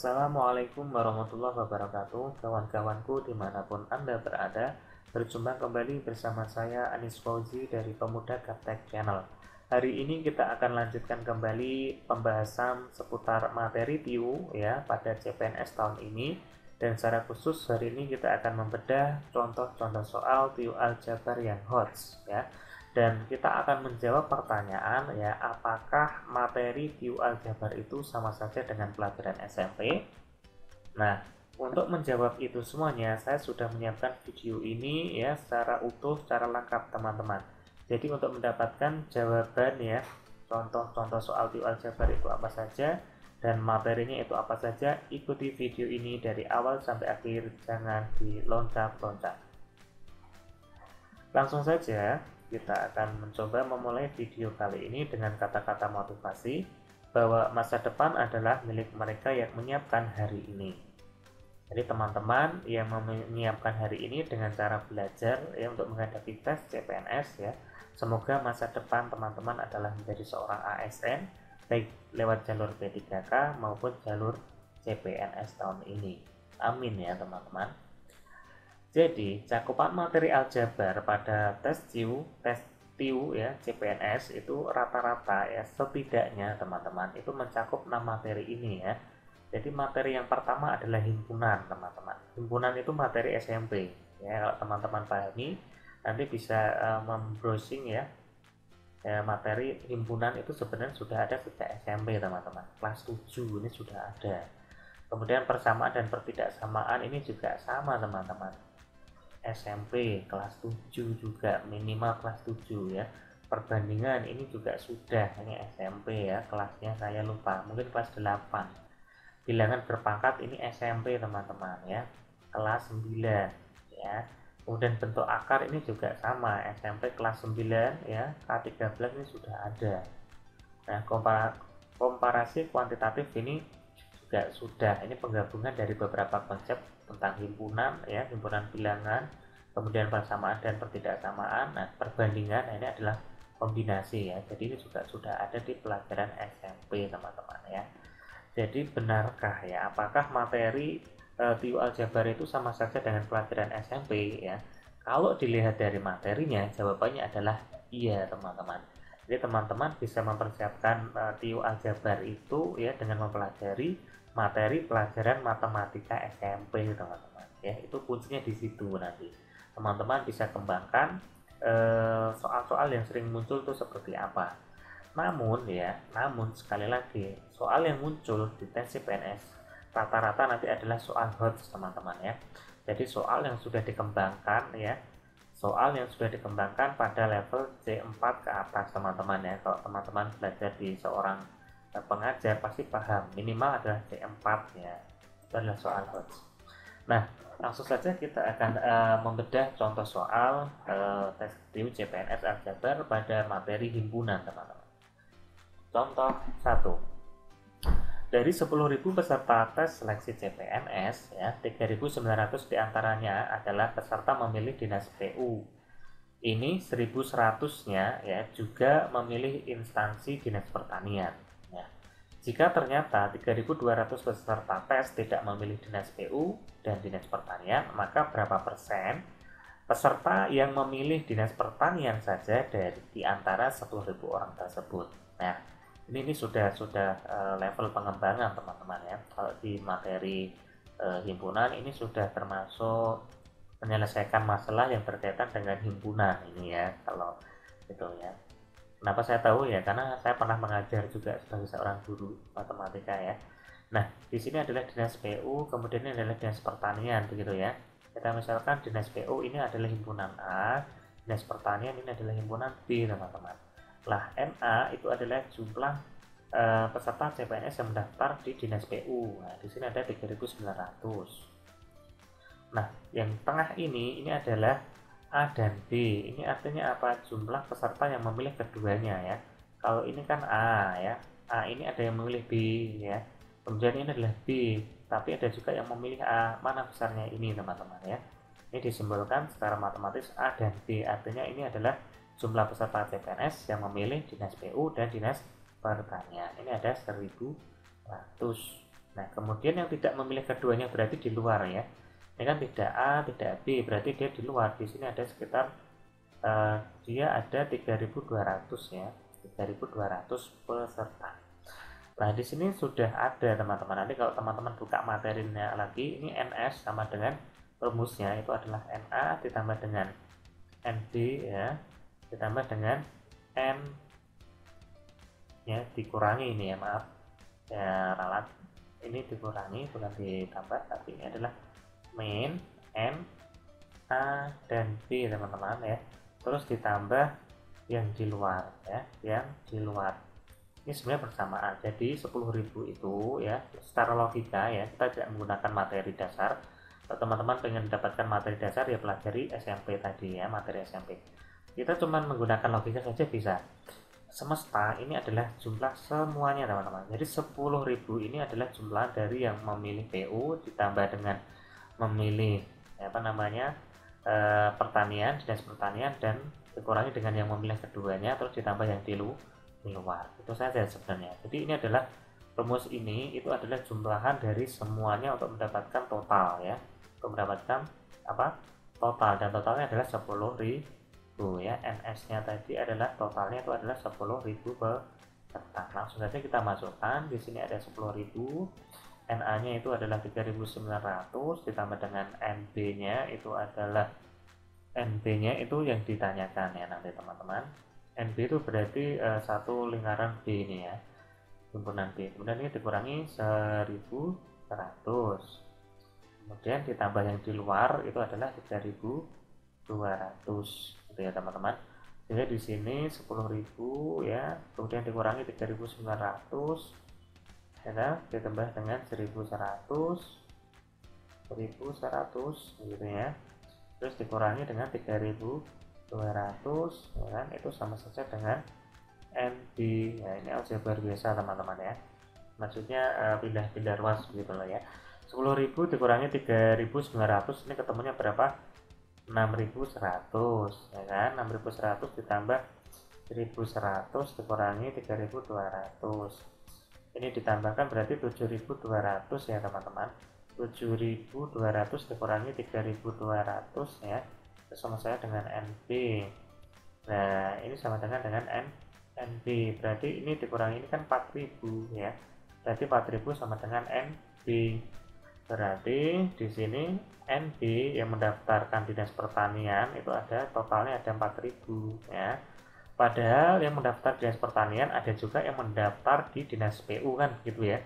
Assalamualaikum warahmatullahi wabarakatuh, kawan-kawanku dimanapun Anda berada. Berjumpa kembali bersama saya Anis Fauzi dari Pemuda Gaptek Channel. Hari ini kita akan lanjutkan kembali pembahasan seputar materi TIU ya pada CPNS tahun ini. Dan secara khusus hari ini kita akan membedah contoh-contoh soal TIU Aljabar yang hot ya. Dan kita akan menjawab pertanyaan ya, apakah materi TIU Aljabar itu sama saja dengan pelajaran SMP? Nah, untuk menjawab itu semuanya, saya sudah menyiapkan video ini ya secara utuh, secara lengkap teman-teman. Jadi untuk mendapatkan jawaban ya, contoh-contoh soal TIU Aljabar itu apa saja, dan materinya itu apa saja, ikuti video ini dari awal sampai akhir, jangan diloncat-loncat. Langsung saja, kita akan mencoba memulai video kali ini dengan kata-kata motivasi bahwa masa depan adalah milik mereka yang menyiapkan hari ini. Jadi teman-teman yang menyiapkan hari ini dengan cara belajar ya untuk menghadapi tes CPNS ya, semoga masa depan teman-teman adalah menjadi seorang ASN baik lewat jalur P3K maupun jalur CPNS tahun ini. Amin ya teman-teman. Jadi, cakupan materi aljabar pada tes TIU ya, CPNS itu rata-rata ya, setidaknya teman-teman itu mencakup 6 materi ini ya. Jadi materi yang pertama adalah himpunan, teman-teman. Himpunan itu materi SMP ya. Kalau teman-teman pahami, nanti bisa membrowsing ya. Materi himpunan itu sebenarnya sudah ada sejak SMP, teman-teman. Kelas 7 ini sudah ada. Kemudian persamaan dan pertidaksamaan ini juga sama, teman-teman. SMP kelas 7 juga, minimal kelas 7 ya. Perbandingan ini juga sudah, ini SMP ya, kelasnya saya lupa, mungkin kelas 8. Bilangan berpangkat ini SMP teman-teman ya, kelas 9 ya. Kemudian bentuk akar ini juga sama, SMP kelas 9 ya, K13 ini sudah ada. Nah, komparasi kuantitatif ini juga sudah, ini penggabungan dari beberapa konsep tentang himpunan ya, himpunan bilangan, kemudian persamaan dan pertidaksamaan. Nah, perbandingan ini adalah kombinasi ya, jadi ini juga sudah ada di pelajaran SMP teman-teman ya. Jadi benarkah ya, apakah materi TIU Aljabar itu sama saja dengan pelajaran SMP ya? Kalau dilihat dari materinya, jawabannya adalah iya teman-teman. Jadi teman-teman bisa mempersiapkan TIU Aljabar itu ya dengan mempelajari materi pelajaran matematika SMP teman-teman ya. Itu kuncinya di situ. Nanti teman-teman bisa kembangkan soal-soal yang sering muncul itu seperti apa. Namun sekali lagi, soal yang muncul di tes CPNS rata-rata nanti adalah soal hot teman-teman ya. Jadi soal yang sudah dikembangkan ya, soal yang sudah dikembangkan pada level C4 ke atas teman-teman ya. Kalau teman-teman belajar di seorang pengajar pasti paham, minimal adalah C4 ya, itu adalah soal hot. Nah, langsung saja kita akan membedah contoh soal tes TIU CPNS Aljabar pada materi himpunan teman-teman. Contoh 1. Dari 10.000 peserta tes seleksi CPNS ya, 3.900 diantaranya adalah peserta memilih dinas PU. Ini 1.100-nya ya juga memilih instansi dinas pertanian. Jika ternyata 3.200 peserta tes tidak memilih dinas PU dan dinas pertanian, maka berapa persen peserta yang memilih dinas pertanian saja di antara 10.000 orang tersebut? Nah, ini sudah level pengembangan teman-teman ya. Kalau di materi himpunan ini sudah termasuk menyelesaikan masalah yang berkaitan dengan himpunan ini ya, kalau itu ya. Kenapa saya tahu ya? Karena saya pernah mengajar juga sebagai seorang guru matematika ya. Nah, di sini adalah dinas PU, kemudian ini adalah dinas pertanian begitu ya. Kita misalkan dinas PU ini adalah himpunan A, dinas pertanian ini adalah himpunan B teman-teman. Lah, NA itu adalah jumlah peserta CPNS yang mendaftar di dinas PU. Nah, di sini ada 3.900. Nah, yang tengah ini adalah A dan B. Ini artinya apa? Jumlah peserta yang memilih keduanya ya. Kalau ini kan A ya. A ini ada yang memilih B ya. Kemudian ini adalah B, tapi ada juga yang memilih A. Mana besarnya ini teman-teman ya. Ini disimbolkan secara matematis A dan B. Artinya ini adalah jumlah peserta CPNS yang memilih dinas PU dan dinas pertanian. Ini ada 1.100. Nah, kemudian yang tidak memilih keduanya berarti di luar ya. Ini kan tidak A, tidak B, berarti dia di luar. Di sini ada sekitar dia ada 3.200 ya, 3.200 peserta. Nah, di sini sudah ada teman-teman. Nanti kalau teman-teman buka materinya lagi, ini NS sama dengan rumusnya itu adalah NA ditambah dengan NB ya, ditambah dengan N ya, dikurangi ini ya, maaf ya, ralat ini dikurangi bukan ditambah, tapi ini adalah min N A dan B teman-teman ya, terus ditambah yang di luar ya, yang di luar ini sebenarnya bersamaan. Jadi 10.000 itu ya, secara logika ya, kita tidak menggunakan materi dasar. Kalau teman-teman pengen mendapatkan materi dasar ya pelajari SMP tadi ya, materi SMP. Kita cuma menggunakan logika saja bisa. Semesta ini adalah jumlah semuanya teman-teman. Jadi 10.000 ini adalah jumlah dari yang memilih PU ditambah dengan memilih apa namanya pertanian, dinas pertanian, dan dikurangi dengan yang memilih keduanya, terus ditambah yang di luar. Itu saja sebenarnya. Jadi ini adalah rumus ini itu adalah jumlahan dari semuanya untuk mendapatkan total ya, untuk mendapatkan apa total, dan totalnya adalah 10.000 ya. NS nya tadi adalah totalnya itu adalah 10.000 peserta. Langsung saja kita masukkan. Di sini ada 10.000, NA nya itu adalah 3.900 ditambah dengan NB nya itu adalah NB nya itu yang ditanyakan ya nanti teman-teman. NB itu berarti satu lingkaran B ini ya, himpunan B. Kemudian ini dikurangi 1.100, kemudian ditambah yang di luar itu adalah 3.200 gitu ya teman-teman. Jadi di sini 10.000 ya, kemudian dikurangi 3.900 ya, ditambah dengan 1.100 gitu ya, terus dikurangi dengan 3.200 ya kan, itu sama saja dengan NB ya. Ini aljabar biasa teman-teman ya, maksudnya pindah-pindah ruas gitu loh ya. 10.000 dikurangi 3.900 ini ketemunya berapa? 6.100 ya kan. 6.100 ditambah 1.100 dikurangi 3.200, ini ditambahkan berarti 7.200 ya teman-teman. 7.200 dikurangi 3.200 ya, sama saya dengan NB. Nah ini sama dengan NB, berarti ini dikurangi ini kan 4.000 ya, berarti 4.000 sama dengan NB. Berarti di sini NB yang mendaftarkan dinas pertanian itu ada totalnya ada 4.000 ya, padahal yang mendaftar dinas pertanian ada juga yang mendaftar di dinas PU kan gitu ya,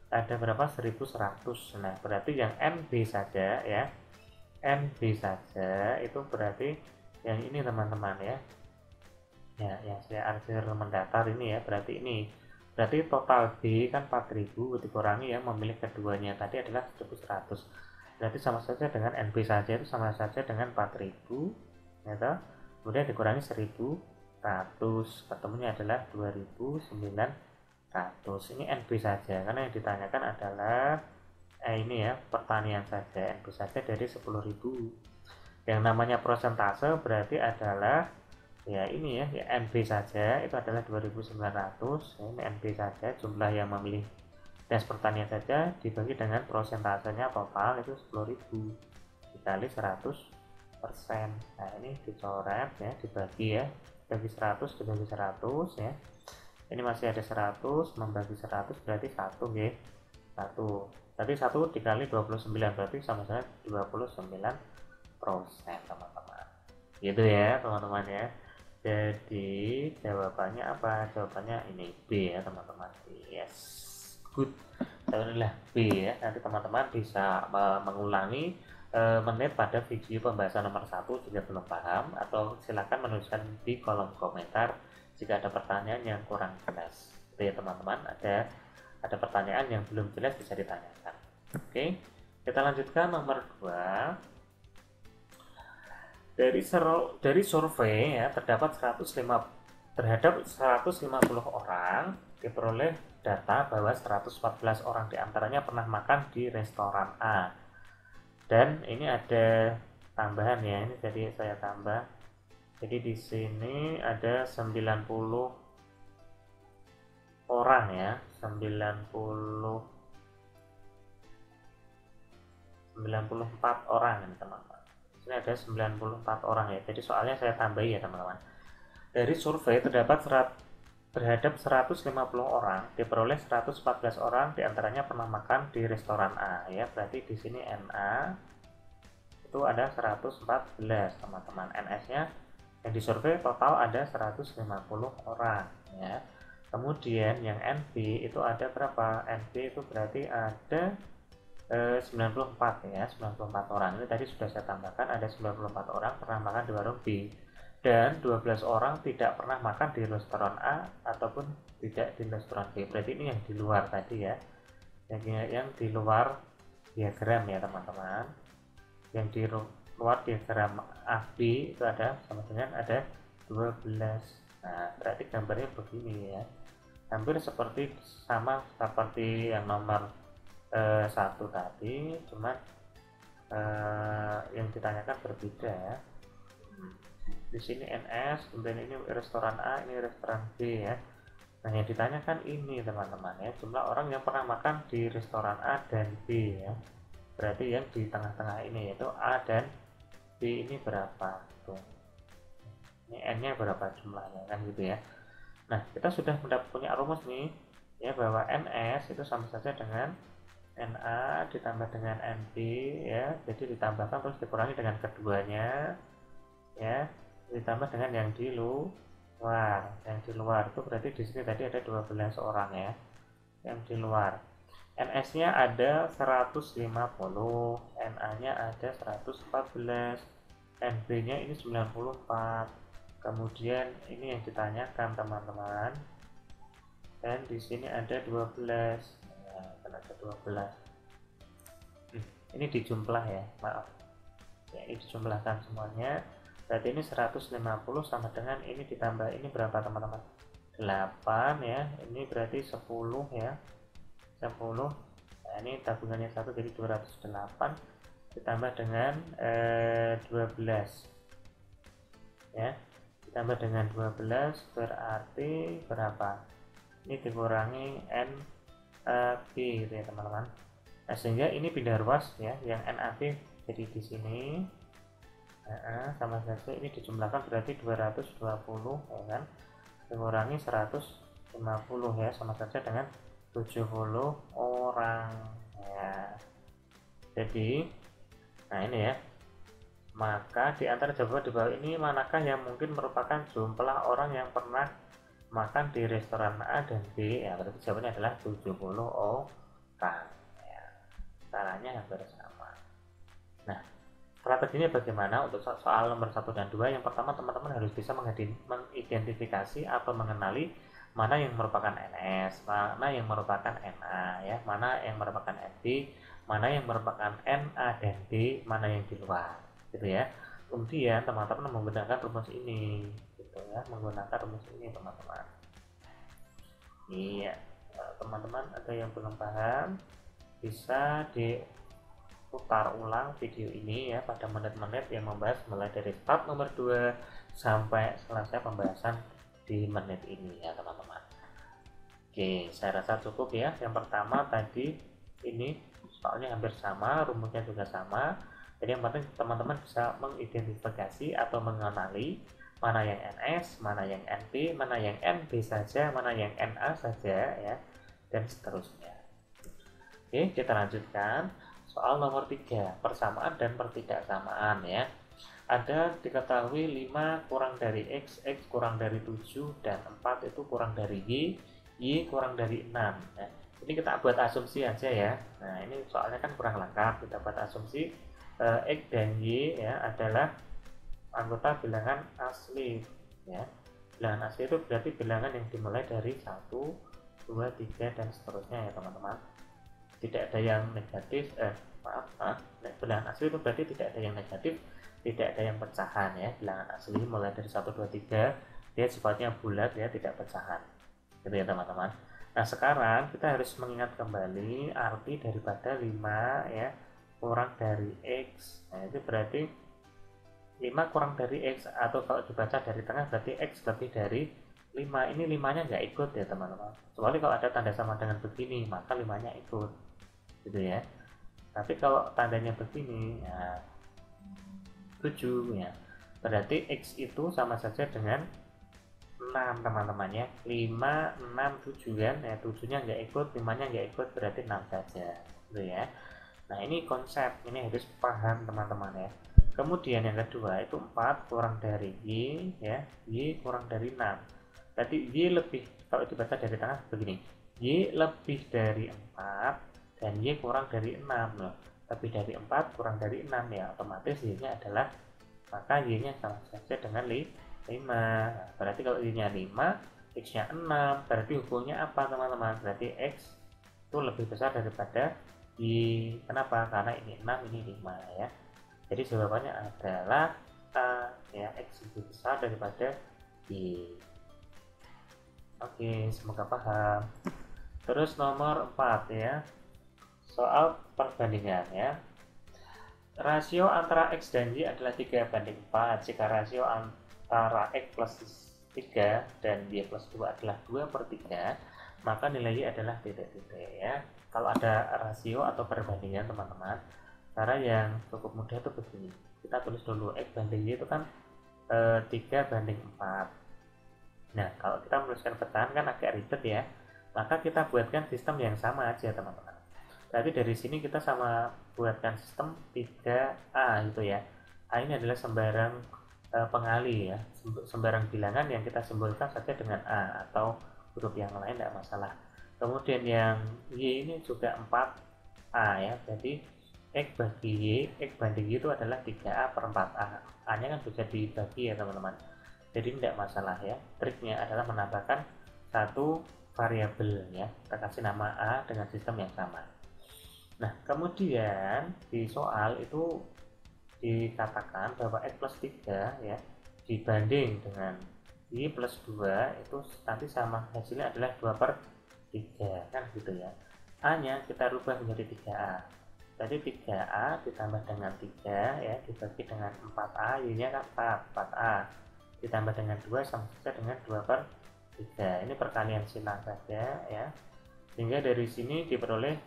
ada berapa? 1.100. Nah berarti yang NB saja ya, NB saja itu berarti yang ini teman-teman ya, yang saya arsir mendaftar ini ya, berarti ini berarti total B kan 4.000 dikurangi yang memilih keduanya tadi adalah 1.100, berarti sama saja dengan NB saja itu sama saja dengan 4.000 ya, kemudian dikurangi 1.100 ketemunya adalah 2.900. Ini NB saja karena yang ditanyakan adalah ini ya, pertanian saja, NB saja dari 10.000. Yang namanya persentase berarti adalah ya ini ya, NB saja itu adalah 2.900 ya, ini NB saja jumlah yang memilih dinas pertanian saja dibagi dengan prosentasenya total itu 10.000 dikali 100%. Nah ini dicoret ya, dibagi ya, bagi 100 dibagi 100 ya, ini masih ada 100 membagi 100 berarti 1 ya, 1 tadi 1 dikali 29 berarti sama saja 29% teman-teman, gitu ya teman-teman ya. Jadi jawabannya apa? Jawabannya ini B ya teman-teman. Yes, good, adalah B ya. Nanti teman-teman bisa mengulangi menit pada video pembahasan nomor 1 jika belum paham, atau silakan menuliskan di kolom komentar jika ada pertanyaan yang kurang jelas. Itu ya teman-teman, ada pertanyaan yang belum jelas bisa ditanyakan. Oke, kita lanjutkan nomor 2. Dari survei ya, terdapat 150 orang diperoleh data bahwa 114 orang diantaranya pernah makan di restoran A. Dan ini ada tambahan ya, ini jadi saya tambah. Jadi di sini ada 90 orang ya, 90 94 orang ini teman-teman. Ini ada 94 orang ya. Jadi soalnya saya tambahi ya teman-teman. Dari survei terhadap 150 orang diperoleh 114 orang diantaranya pernah makan di restoran A ya. Berarti di sini NA itu ada 114 teman-teman. NS-nya yang disurvei total ada 150 orang ya. Kemudian yang NB itu ada berapa? NB itu berarti ada 94 ya, 94 orang. Ini tadi sudah saya tambahkan ada 94 orang pernah makan di warung B dan 12 orang tidak pernah makan di restoran A ataupun tidak di restoran B. Berarti ini yang di luar tadi ya. Yang di luar diagram ya teman-teman. Yang di luar diagram AB itu ada sama dengan ada 12. Nah, berarti gambarnya begini ya. Hampir sama seperti yang nomor satu tadi, cuman yang ditanyakan berbeda ya. Di sini NS, kemudian ini restoran A, ini restoran B ya. Nah, yang ditanyakan ini teman-teman ya, jumlah orang yang pernah makan di restoran A dan B ya. Berarti yang di tengah-tengah ini yaitu A dan B ini berapa tuh. Ini N-nya berapa jumlahnya kan gitu ya. Nah, kita sudah punya rumus nih ya, bahwa NS itu sama saja dengan NA ditambah dengan NB ya, jadi ditambahkan terus dikurangi dengan keduanya ya, ditambah dengan yang di luar. Yang di luar itu berarti di sini tadi ada 12 orang ya, yang di luar. NS nya ada 150, NA nya ada 114, NB nya ini 94. Kemudian ini yang ditanyakan teman-teman, dan di sini ada 12. Kan ada 12. Ini dijumlah ya, maaf ya, ini dijumlahkan semuanya. Berarti ini 150 sama dengan ini ditambah ini berapa teman-teman? 8 ya, ini berarti 10 ya, 10. Nah, ini tabungannya 1 jadi 208 ditambah dengan 12 ya, ditambah dengan 12 berarti berapa? Ini dikurangi NAB gitu ya teman-teman. Nah, sehingga ini pindah ruas ya, yang NAB jadi di sini. Sama saja ini dijumlahkan berarti 220 ya kan, dikurangi 150 ya, sama saja dengan 70 orang ya. Jadi nah ini ya, maka di antara jawaban di bawah ini manakah yang mungkin merupakan jumlah orang yang pernah makan di restoran A dan B ya? Berarti jawabannya adalah 70 orang ya. Caranya hampir sama. Nah, strateginya bagaimana untuk soal nomor 1 dan 2? Yang pertama, teman-teman harus bisa mengidentifikasi atau mengenali mana yang merupakan NS, mana yang merupakan NA ya, mana yang merupakan NB, mana yang merupakan NA dan B, mana yang di luar gitu ya. Kemudian teman-teman menggunakan rumus ini gitu ya, menggunakan rumus ini teman-teman. Iya, teman-teman ada yang belum paham bisa diputar ulang video ini ya pada menit-menit yang membahas mulai dari start nomor 2 sampai selesai pembahasan di menit ini ya teman-teman. Oke, saya rasa cukup ya. Yang pertama tadi ini soalnya hampir sama, rumusnya juga sama. Jadi yang penting teman-teman bisa mengidentifikasi atau mengenali mana yang NS, mana yang NB, mana yang NB saja, mana yang NA saja ya, dan seterusnya. Oke, kita lanjutkan soal nomor 3, persamaan dan pertidaksamaan ya. Ada diketahui 5 kurang dari X, X kurang dari 7, dan 4 itu kurang dari Y kurang dari 6 ya. Ini kita buat asumsi aja ya. Nah, ini soalnya kan kurang lengkap, kita buat asumsi X dan Y ya adalah anggota bilangan asli ya. Bilangan asli itu berarti bilangan yang dimulai dari 1, 2, 3 dan seterusnya ya teman-teman. Tidak ada yang negatif, bilangan asli itu berarti tidak ada yang negatif, tidak ada yang pecahan ya. Bilangan asli mulai dari 1, 2, 3 dia sifatnya bulat ya, tidak pecahan gitu ya teman-teman. Nah, sekarang kita harus mengingat kembali arti daripada 5 ya kurang dari X. Nah, itu berarti 5 kurang dari X, atau kalau dibaca dari tengah berarti X lebih dari 5. Ini 5 nya nggak ikut ya teman-teman, kecuali kalau ada tanda sama dengan begini maka 5 nya ikut gitu ya. Tapi kalau tandanya begini ya 7 ya, berarti X itu sama saja dengan 6 teman-temannya. 5, 6, 7 kan ya, 7 nya nggak ikut, 5 nya nggak ikut, berarti 6 saja gitu ya. Nah ini konsep, ini harus paham teman-teman ya. Kemudian yang kedua itu 4 kurang dari Y ya, Y kurang dari 6. Berarti Y lebih, kalau dibaca dari tengah begini, Y lebih dari 4 dan Y kurang dari 6 loh. Lebih dari 4 kurang dari 6 ya, otomatis Y nya adalah, maka Y nya sama saja dengan 5. Berarti kalau Y nya 5, X nya 6, berarti hukumnya apa teman-teman? Berarti X itu lebih besar daripada Y. Kenapa? Karena ini 6, ini 5 ya. Jadi jawabannya adalah A ya, X lebih besar daripada Y. Oke, semoga paham. Terus nomor 4 ya, soal perbandingan ya. Rasio antara X dan Y adalah 3:4. Jika rasio antara X plus 3 dan Y plus 2 adalah 2/3, maka nilai Y adalah titik-titik ya. Kalau ada rasio atau perbandingan teman-teman, cara yang cukup mudah itu begini. Kita tulis dulu X banding Y itu kan 3:4. Nah, kalau kita menuliskan pecahan kan agak ribet ya. Maka kita buatkan sistem yang sama aja teman-teman. Berarti dari sini kita sama buatkan sistem 3A gitu ya. A ini adalah sembarang pengali ya, sembarang bilangan yang kita simbolkan saja dengan A atau huruf yang lain tidak masalah. Kemudian yang Y ini juga 4A ya, jadi X bagi Y, X banding Y itu adalah 3A per 4A. A nya kan bisa dibagi ya teman-teman, jadi tidak masalah ya. Triknya adalah menambahkan satu variabel ya, kita kasih nama A dengan sistem yang sama. Nah kemudian di soal itu dikatakan bahwa X plus 3 ya dibanding dengan Y plus 2 itu nanti sama, hasilnya adalah 2/3 kan gitu ya. A nya kita rubah menjadi 3A, jadi 3A ditambah dengan 3 ya dibagi dengan 4A, Y nya kan 4A ditambah dengan 2 sama saja dengan 2/3. Ini perkalian silang saja ya, sehingga dari sini diperoleh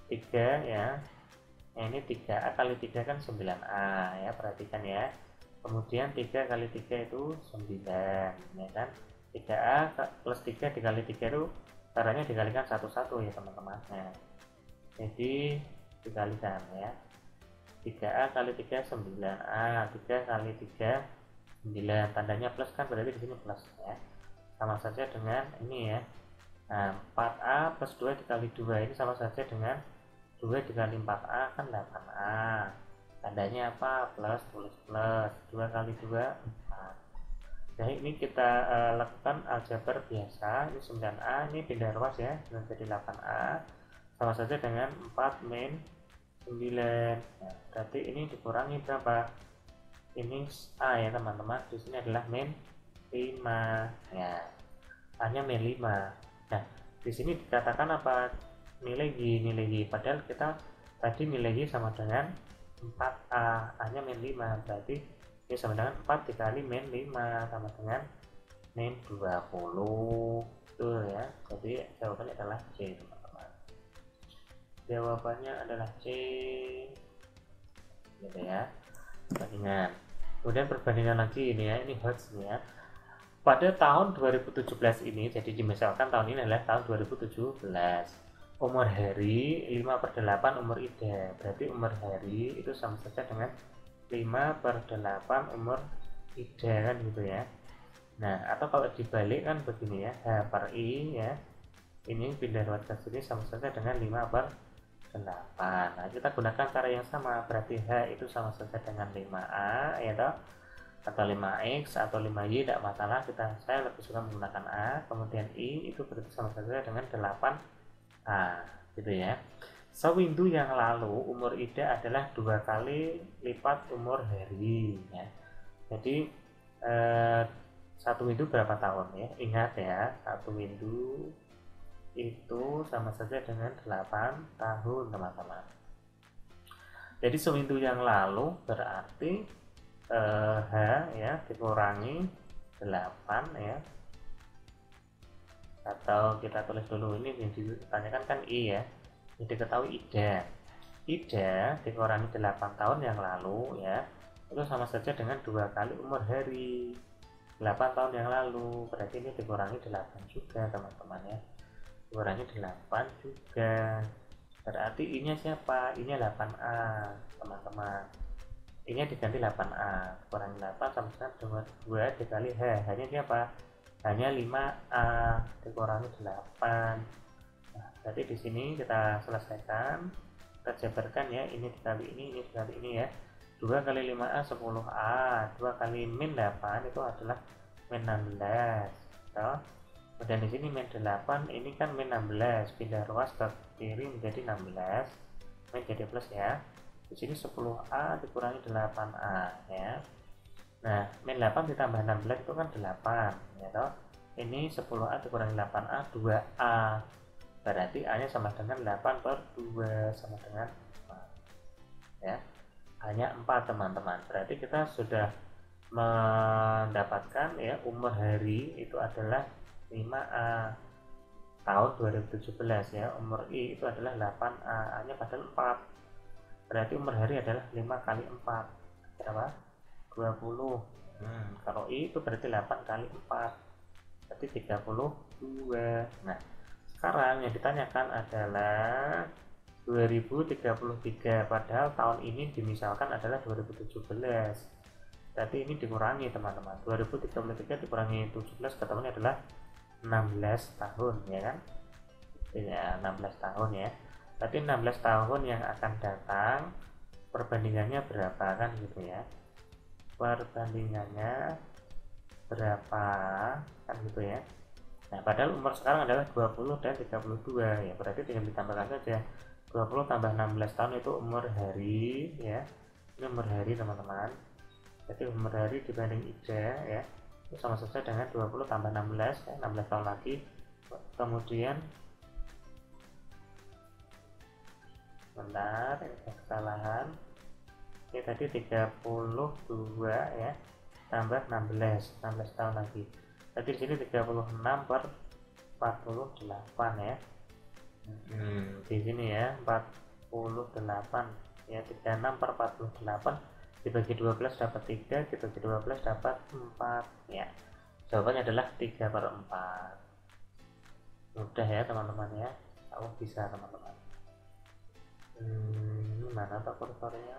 3 ya. Nah, ini 3A kali 3 kan 9A ya, perhatikan ya. Kemudian 3 kali 3 itu 9 ya kan. 3A plus 3 dikali 3 itu caranya dikalikan satu-satu ya teman-teman. Nah, jadi dikalikan ya. 3A kali 3 9A, 3 kali 3 9, tandanya plus kan, berarti di sini plus ya. Sama saja dengan ini ya. Nah, 4A plus 2 dikali 2 ini sama saja dengan 2 dikali 4A kan 8A. Tandanya apa? Plus, tulis plus. 2 kali 2 4. Jadi ini kita lakukan aljabar biasa. Ini 9A, ini pindah ruas ya, menjadi 8A. Sama saja dengan 4 min 9. Nah, berarti ini dikurangi berapa? Ini A ya teman-teman. Di sini adalah min 5 ya. A-nya min 5. Nah, di sini dikatakan apa? Nilai Y, padahal kita tadi nilai Y sama dengan 4A, A nya min 5, berarti Y sama dengan 4 dikali min 5 sama dengan min 20 tuh ya. Jadi jawabannya adalah C teman-teman, jawabannya adalah C gitu ya. Perbandingan, kemudian perbandingan lagi ini ya, ini Hertz ya. Pada tahun 2017 ini, jadi misalkan tahun ini adalah tahun 2017, umur Harry 5/8 umur Ida, berarti umur Harry itu sama saja dengan 5/8 umur Ida kan gitu ya. Nah, atau kalau dibalik kan begini ya, H per I ya, ini pindah ruas ke sini sama saja dengan 5/8. Nah, kita gunakan cara yang sama, berarti H itu sama saja dengan 5A ya toh, atau 5X atau 5Y tidak masalah, saya lebih suka menggunakan A. Kemudian I itu berarti sama saja dengan 8A gitu ya. Sewindu yang lalu umur Ida adalah 2 kali lipat umur Harry ya. Jadi satu windu berapa tahun ya, ingat ya, satu windu itu sama saja dengan 8 tahun teman-teman. Jadi sewindu yang lalu berarti H ya dikurangi 8 ya, atau kita tulis dulu ini yang ditanyakan kan I ya, jadi diketahui Ida. Ida dikurangi 8 tahun yang lalu ya, itu sama saja dengan 2 kali umur hari. 8 tahun yang lalu berarti ini dikurangi 8 juga teman-teman ya, dikurangi 8 juga, berarti I nya siapa? I nya 8A teman-teman, I nya diganti 8A, kurangi 8 sama dengan 2 dikali H, hanya siapa? Hanya 5A dikurangi 8. Nah, berarti di sini kita selesaikan, kita jabarkan ya, ini dikali ini dikali ini ya, 2 kali 5A 10A, 2 kali min 8 itu adalah min 16 toh. Kemudian di sini min 8 ini kan min 16, pindah ruas ke kiri menjadi 16, min jadi plus ya. Di sini 10A dikurangi 8A ya. Nah, min 8 ditambah 16 itu kan 8 ya toh. Ini 10A dikurangi 8A 2A. Berarti A nya sama dengan 8 per 2 sama dengan 4 ya. Hanya 4 teman-teman. Berarti kita sudah mendapatkan ya umur hari itu adalah 5A tahun 2017 ya. Umur I itu adalah 8A, A nya padahal 4, berarti umur hari adalah 5 kali 4 berapa? 20. Kalau I itu berarti 8 kali 4 berarti 32. Nah sekarang yang ditanyakan adalah 2033, padahal tahun ini dimisalkan adalah 2017, berarti ini dikurangi teman-teman, 2033 dikurangi 17 ketemunya adalah 16 tahun ya kan ya, 16 tahun ya, berarti 16 tahun yang akan datang perbandingannya berapa kan gitu ya, perbandingannya berapa kan gitu ya. Nah padahal umur sekarang adalah 20 dan 32 ya, berarti tinggal ditambahkan saja 20 tambah 16 tahun itu umur hari ya, ini umur hari teman-teman, jadi umur hari dibanding Ida ya itu sama saja dengan 20 tambah 16 ya, 16 tahun lagi. Kemudian bentar, ini kesalahan, ini tadi 32 ya tambah 16 tahun lagi, jadi di sini 36 per 48 ya. Di sini ya 48 ya, 36 per 48 dibagi 12 dapat 3, dibagi 12 dapat 4 ya. Jawabannya adalah 3 per 4. Mudah ya teman-teman ya, kamu bisa teman-teman. Mana pak kursornya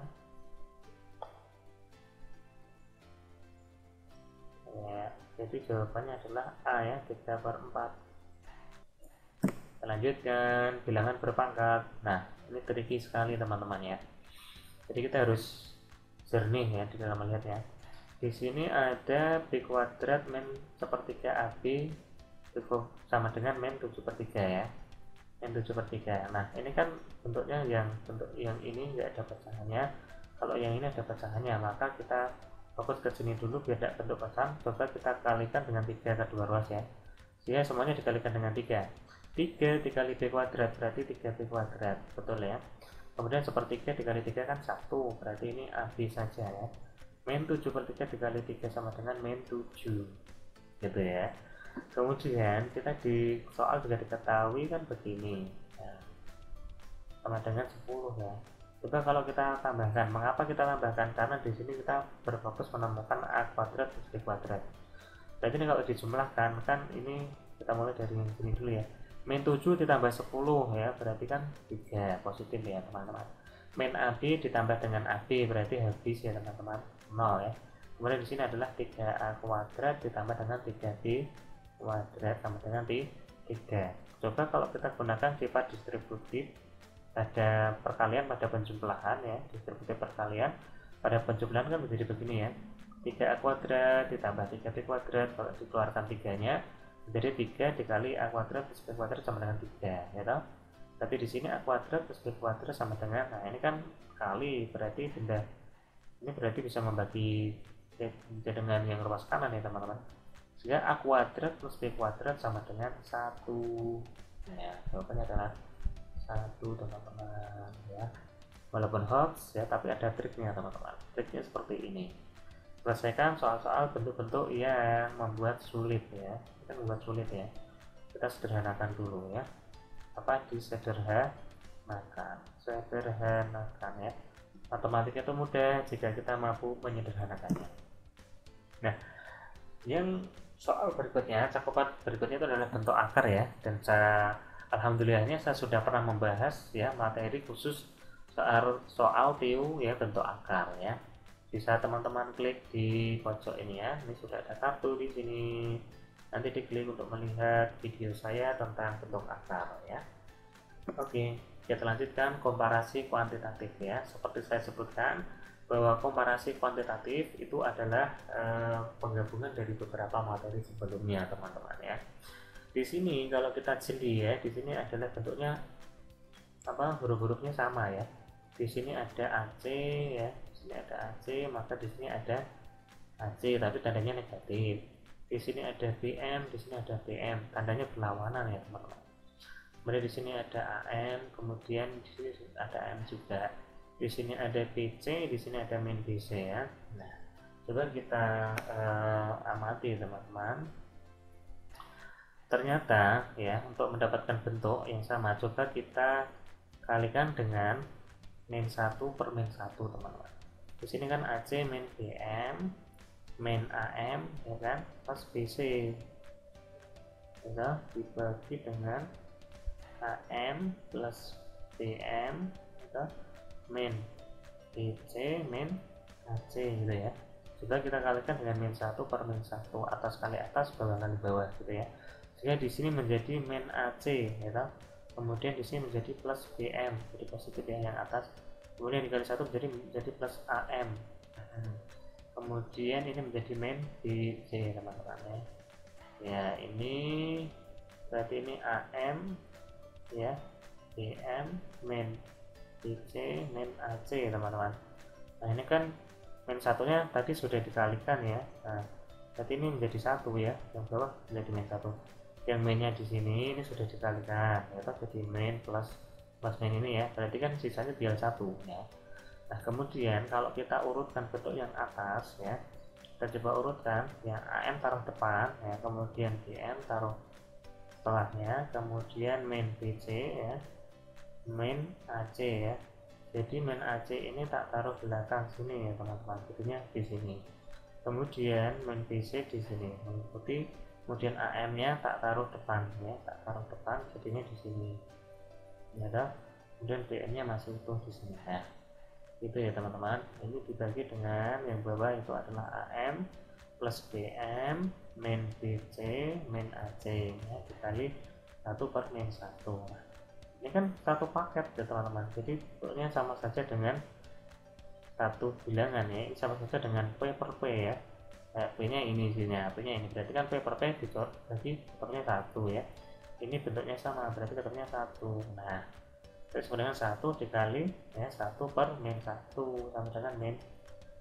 ya, jadi jawabannya adalah A ya, 3 per 4. Kita lanjutkan bilangan berpangkat. Nah ini tricky sekali teman-teman ya, jadi kita harus jernih ya di dalam melihat ya. Di sini ada B kuadrat min sepertiga AB sama dengan min 7/3 ya, min 7/3. Nah ini kan bentuknya bentuk yang ini nggak ada pecahannya, kalau yang ini ada pecahannya, maka kita fokus ke sini dulu biar tidak bentuk pecahan. Coba kita kalikan dengan 3 kedua ruas ya, sehingga semuanya dikalikan dengan 3 dikali B kuadrat berarti 3B kuadrat, betul ya. Kemudian sepertiga dikali 3 kan 1, berarti ini AB saja ya. Min 7/3 dikali 3 sama dengan min 7 gitu ya. Kemudian kita di soal juga diketahui kan begini ya, sama dengan 10 ya. Coba kalau kita tambahkan, mengapa kita tambahkan? Karena di sini kita berfokus menemukan A kuadrat plus B kuadrat. Berarti ini kalau dijumlahkan kan, ini kita mulai dari yang sini dulu ya, min 7 ditambah 10 ya, berarti kan 3 positif ya teman-teman. Min AB ditambah dengan AB berarti habis ya teman-teman, 0 ya. Kemudian di sini adalah 3A kuadrat ditambah dengan 3B kuadrat sama dengan 3. Coba kalau kita gunakan sifat distributif pada perkalian pada penjumlahan ya, distributif perkalian pada penjumlahan kan menjadi begini ya, 3A kuadrat ditambah 3B kuadrat, kalau dikeluarkan 3-nya jadi 3 dikali A kuadrat plus B kuadrat sama dengan 3 ya toh. Tapi di sini A kuadrat plus B kuadrat sama dengan, nah ini kan kali, berarti benda ini berarti bisa membagi dengan yang ruas kanan ya teman-teman, sehingga A kuadrat plus B kuadrat sama dengan 1 ya, jawabannya adalah 1 teman-teman ya. Walaupun hoax ya, tapi ada triknya teman-teman, triknya seperti ini. Selesaikan soal-soal bentuk-bentuk yang membuat sulit ya, kita membuat sulit ya, kita sederhanakan dulu ya, apa disederhanakan sederhanakan ya. Matematika itu mudah jika kita mampu menyederhanakannya. Nah, yang soal berikutnya, cakupan berikutnya itu adalah bentuk akar ya, dan alhamdulillahnya saya sudah pernah membahas ya materi khusus soal TU ya bentuk akar ya. Bisa teman-teman klik di pojok ini ya, ini sudah ada kartu di sini, nanti diklik untuk melihat video saya tentang bentuk akar ya. Oke, kita lanjutkan komparasi kuantitatif ya. Seperti saya sebutkan bahwa komparasi kuantitatif itu adalah penggabungan dari beberapa materi sebelumnya, teman-teman ya. Di sini kalau kita jeli ya, di sini adalah bentuknya huruf-hurufnya sama ya. Di sini ada AC ya, di sini ada AC, maka di sini ada AC tapi tandanya negatif. Di sini ada BM, di sini ada BM, tandanya berlawanan ya, teman-teman. Kemudian di sini ada AM, kemudian di sini ada AM juga. Di sini ada BC, di sini ada min BC ya. Nah, coba kita amati teman-teman. Ternyata ya untuk mendapatkan bentuk yang sama, coba kita kalikan dengan min 1 per min 1 teman-teman. Di sini kan AC min BM, min AM ya kan, plus BC. Itu dibagi dengan AM plus BM itu min BC min AC gitu ya. Coba kita kalikan dengan min 1 per min 1, atas kali atas, bawah kali bawah gitu ya. Sehingga di sini menjadi min AC gitu. Kemudian di sini menjadi plus BM, jadi positif ya yang atas. Kemudian dikali 1 menjadi plus AM. Kemudian ini menjadi min BC teman-teman ya. Ya, ini berarti ini AM ya, BM min BC min AC teman-teman. Nah ini kan min satunya tadi sudah dikalikan ya. Nah berarti ini menjadi 1 ya, yang bawah menjadi min 1, yang minnya di sini ini sudah dikalikan ya, jadi min plus min ini ya, berarti kan sisanya tinggal 1 ya. Nah kemudian kalau kita urutkan bentuk yang atas ya, kita coba urutkan yang AM taruh depan ya, kemudian BM taruh setelahnya, kemudian min BC ya, min AC ya. Jadi min AC ini tak taruh belakang sini ya teman-teman, jadinya di sini. Kemudian min BC di sini mengikuti, kemudian AM nya tak taruh depan ya, tak taruh depan, jadinya di sini ya dah. Kemudian BM nya masih utuh di sini ya. Itu ya teman-teman, ini dibagi dengan yang bawah itu adalah AM plus BM min BC min AC ya, dikali 1 per min 1. Nah, ini kan satu paket ya teman-teman, jadi bentuknya sama saja dengan satu bilangan ya, ini sama saja dengan P per P ya. P nya ini isinya, P nya ini, berarti kan P per P berarti bentuknya 1 ya. Ini bentuknya sama, berarti bentuknya 1. Nah terus dengan 1 dikali ya 1 per min 1 sama dengan min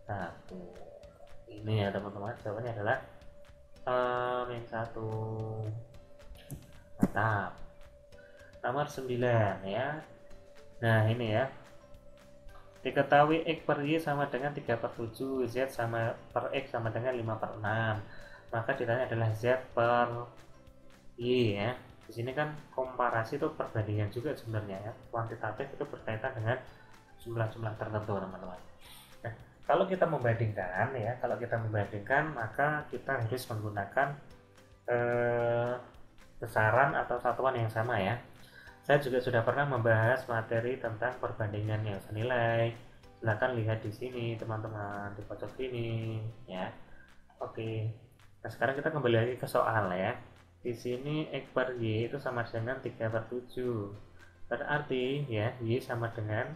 1. Ini ya teman-teman, jawabannya adalah min 1. Mantap. Nomor 9 ya. Nah ini ya, diketahui X per Y sama dengan 3 per 7, Z sama per X sama dengan 5 per 6, maka ditanya adalah Z per Y ya. Di sini kan komparasi itu perbandingan juga sebenarnya ya, kuantitatif itu berkaitan dengan jumlah-jumlah tertentu teman-teman. Nah, kalau kita membandingkan ya, maka kita harus menggunakan besaran atau satuan yang sama ya. Saya juga sudah pernah membahas materi tentang perbandingan yang senilai. Silahkan lihat di sini teman-teman, di pojok sini ya. Oke. Nah sekarang kita kembali lagi ke soal ya. Di sini X per Y itu sama dengan 3 per 7. Berarti ya Y sama dengan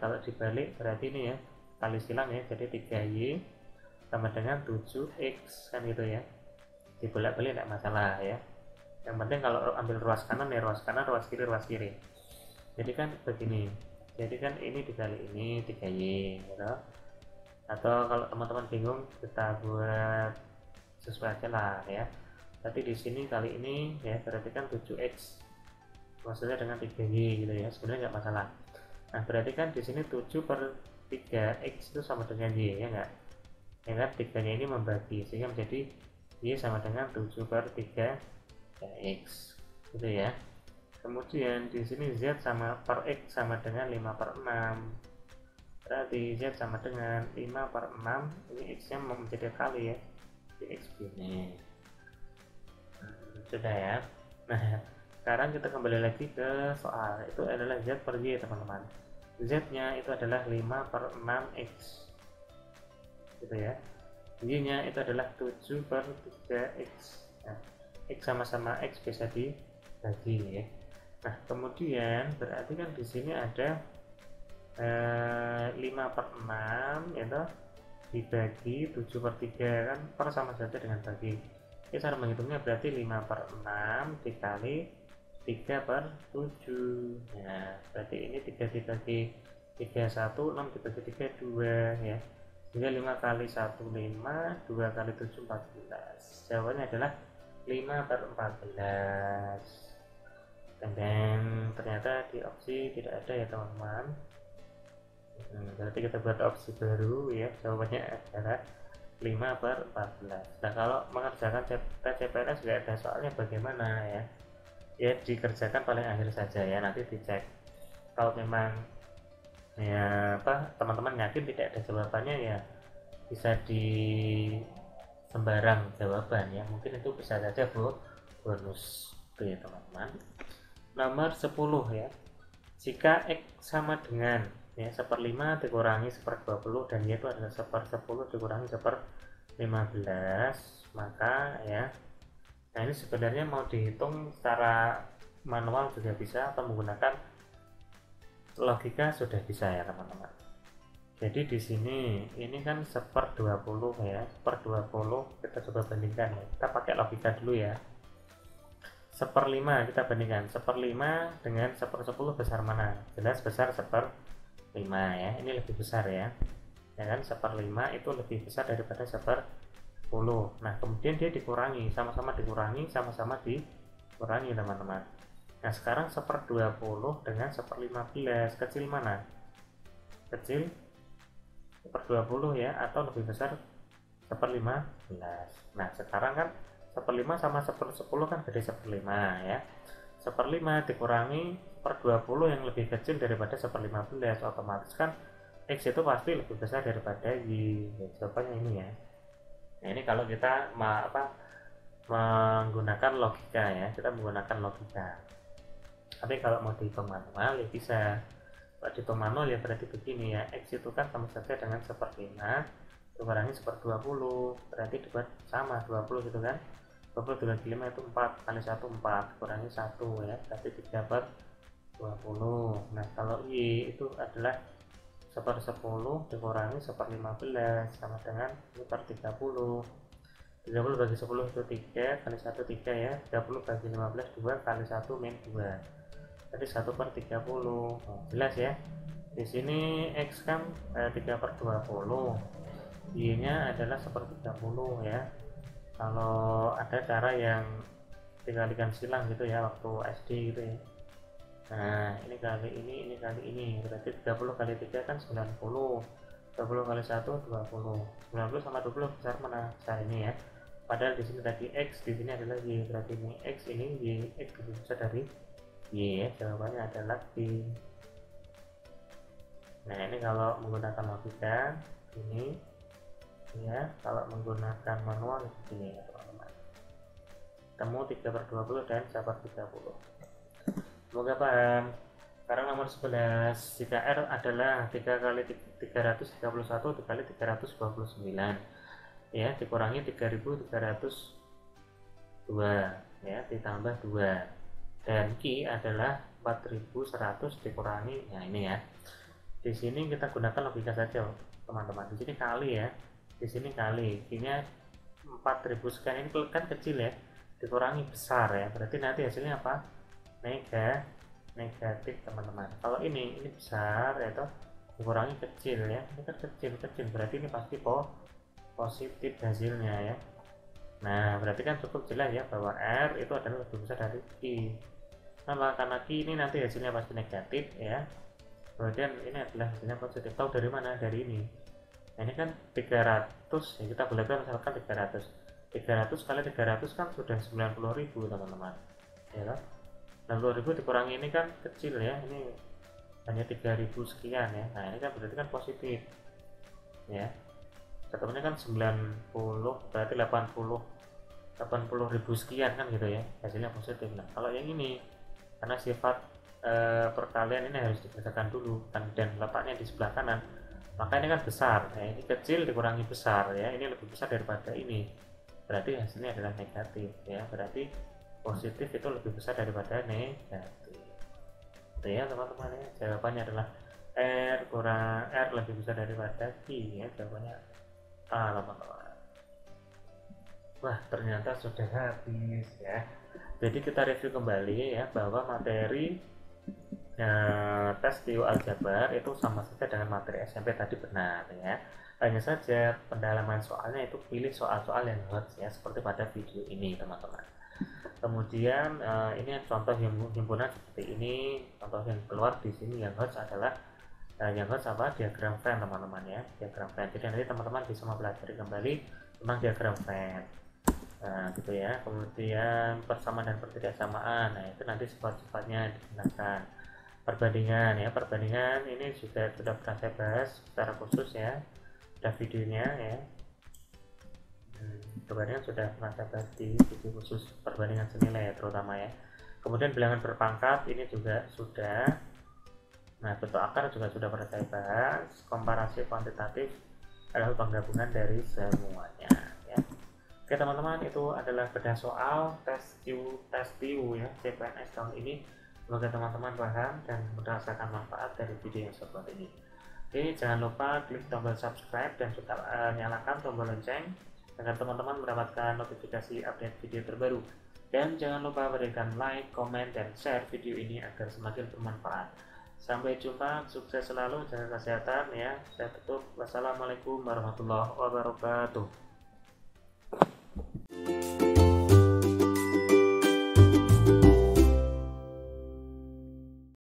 kalau dibalik berarti ini ya, kali silang ya, jadi 3Y sama dengan 7X kan gitu ya. Dibolak-balik tidak masalah ya. Yang penting kalau ambil ruas kanan ya ruas kanan, ruas kiri. Jadi kan begini, jadi kan ini dikali ini 3Y gitu. Atau kalau teman-teman bingung kita buat sesuai aja lah ya. Tapi di sini kali ini ya berarti kan 7X, maksudnya dengan 3Y gitu ya, sebenarnya nggak masalah. Nah berarti kan di sini 7 per 3X itu sama dengan Y ya nggak? Ya kan 3 nya ini membagi sehingga menjadi Y sama dengan 7 per 3X gitu ya. Kemudian di sini Z sama per X sama dengan 5/6. Berarti Z sama dengan 5/6. Ini X nya menjadi kali ya, di XB ini. Sudah ya. Nah, sekarang kita kembali lagi ke soal. Itu adalah Z per Y teman-teman. Z nya itu adalah 5/6X gitu ya. Y nya itu adalah 7/3X. Nah, X sama-sama X bisa dibagi ya. Nah, kemudian berarti kan di sini ada 5/6 itu dibagi 7/3 kan, per sama saja dengan bagi. Jadi cara menghitungnya berarti 5/6 dikali 3/7. Nah, berarti ini 3 dibagi 3 1, 6 dibagi 3 2 ya. Sehingga 5 kali 1 5, 2 kali 7 14. Jawabannya adalah 5/14. Dan ternyata di opsi tidak ada ya teman-teman. Berarti kita buat opsi baru ya, jawabannya adalah 5/14. Nah, kalau mengerjakan CPNS nggak ada soalnya bagaimana ya? Ya dikerjakan paling akhir saja ya, nanti dicek. Kalau memang ya teman-teman yakin tidak ada jawabannya ya bisa di sembarang jawaban ya, mungkin itu bisa saja bonus. Oke ya teman-teman. Nomor 10 ya, jika X sama dengan ya 1/5 dikurangi 1/20 dan Y itu adalah 1/10 dikurangi 1/15, maka ya, nah ini sebenarnya mau dihitung secara manual juga bisa atau menggunakan logika sudah bisa ya teman-teman. Jadi di sini ini kan 1/20 ya, 1/20 kita coba bandingkan ya, kita pakai logika dulu ya. 1/5 kita bandingkan, 1/5 dengan 1/10 besar mana? Jelas besar 1/5 ya, ini lebih besar ya kan, 1/5 itu lebih besar daripada 1/10. Nah kemudian dia dikurangi, sama-sama dikurangi, sama-sama dikurangi teman-teman. Nah sekarang 1/20 dengan 1/15 kecil mana? Kecil 1/20 ya, atau lebih besar 1/15. Nah sekarang kan 1/5 sama 1/10 kan beda 1/5 ya. 1/5 dikurangi 1/20 yang lebih kecil daripada 1/15, otomatis kan X itu pasti lebih besar daripada Y. Ya, jawabannya ini ya. Nah ini kalau kita menggunakan logika ya, kita menggunakan logika. Tapi kalau mau dihitung manual ya bisa. Kalau dihitung manual ya berarti begini ya, X itu kan sama saja dengan 1/5 dikurangi 1/20, berarti dibuat sama 20 gitu kan. 20 dibagi 5 itu 4, kali 1 4, kurangi 1 ya, berarti 3/20. Nah kalau Y itu adalah 1/10 dikurangi 1/15 sama dengan 1/30. 30 bagi 10 itu 3, kali 1 3 ya, 30 bagi 15 2, kali 1 min 2, jadi 1/30. Nah, jelas ya, di sini X kan 3/20, Y nya adalah 1/30 ya. Kalau ada cara yang dikalikan silang gitu ya waktu SD gitu ya. Nah ini kali ini kali ini, berarti 30 kali 3 kan 90, 20 kali 1 20, 90 sama 20 besar mana? Besar ini ya. Padahal di sini tadi X, di sini adalah Y, berarti ini X, ini Y, X lebih besar dari Y ya, jawabannya adalah B. Nah ini kalau menggunakan logika ini ya, kalau menggunakan manual begini ya teman-teman. Temu 3/20 dan 1/30. Semoga paham. Sekarang nomor 11, jika R adalah 3 kali 331 dikali 329 ya, dikurangi 3302 ya, ditambah 2, dan Q adalah 4100 dikurangi, nah ini ya, di sini kita gunakan logika saja teman-teman. Di sini kali ya, di sini kali, Q-nya 4000 sekian, ini kan kecil ya, dikurangi besar ya, berarti nanti hasilnya apa? Negatif teman-teman. Kalau ini besar ya toh, dikurangi kecil ya, ini kan kecil berarti ini pasti positif hasilnya ya. Nah berarti kan cukup jelas ya bahwa R itu adalah lebih besar dari Q. Nah karena Q ini nanti hasilnya pasti negatif ya, kemudian ini adalah hasilnya positif. Tahu dari mana? Dari ini. Nah ini kan 300 ya, kita boleh misalkan 300 kali 300 kan sudah 90.000 teman-teman ya kan. 60.000 dikurangi ini kan kecil ya, ini hanya 3.000 sekian ya. Nah ini kan berarti kan positif ya, ketemunya kan 90, berarti 80.000 sekian kan gitu ya, hasilnya positif. Nah kalau yang ini karena sifat perkalian ini harus dibacakan dulu kan, dan letaknya di sebelah kanan, maka ini kan besar ya, ini kecil dikurangi besar ya, ini lebih besar daripada ini, berarti hasilnya adalah negatif ya, berarti positif itu lebih besar daripada negatif. Itu ya teman-teman ya, jawabannya adalah R lebih besar daripada Q ya, jawabannya A teman-teman. Wah ternyata sudah habis ya. Jadi kita review kembali ya, bahwa materi tes TIO Aljabar itu sama saja dengan materi SMP tadi, benar ya. Hanya saja pendalaman soalnya itu pilih soal-soal yang hot ya, seperti pada video ini teman-teman. Kemudian ini contoh himpunan seperti ini, contoh yang keluar di sini yang hot adalah yang hot apa, diagram Venn teman-teman ya, diagram Venn. Jadi nanti teman-teman bisa mempelajari kembali tentang diagram Venn. Nah gitu ya. Kemudian persamaan dan pertidaksamaan, nah itu nanti sifat-sifatnya digunakan. Perbandingan ya, perbandingan ini juga sudah pernah saya bahas secara khusus ya, ada videonya ya. Perbandingan sudah pernah saya bahas di video khusus perbandingan senilai ya, terutama ya. Kemudian bilangan berpangkat ini juga sudah. Nah bentuk akar juga sudah pernah saya bahas. Komparasi kuantitatif adalah penggabungan dari semuanya ya. Oke teman-teman, itu adalah bedah soal tes TIO ya CPNS tahun ini. Semoga teman-teman paham dan merasakan manfaat dari video yang seperti ini. Oke, jangan lupa klik tombol subscribe dan juga nyalakan tombol lonceng agar teman-teman mendapatkan notifikasi update video terbaru. Dan jangan lupa berikan like, komen, dan share video ini agar semakin bermanfaat. Sampai jumpa, sukses selalu, jaga kesehatan ya. Saya tutup. Wassalamualaikum warahmatullahi wabarakatuh.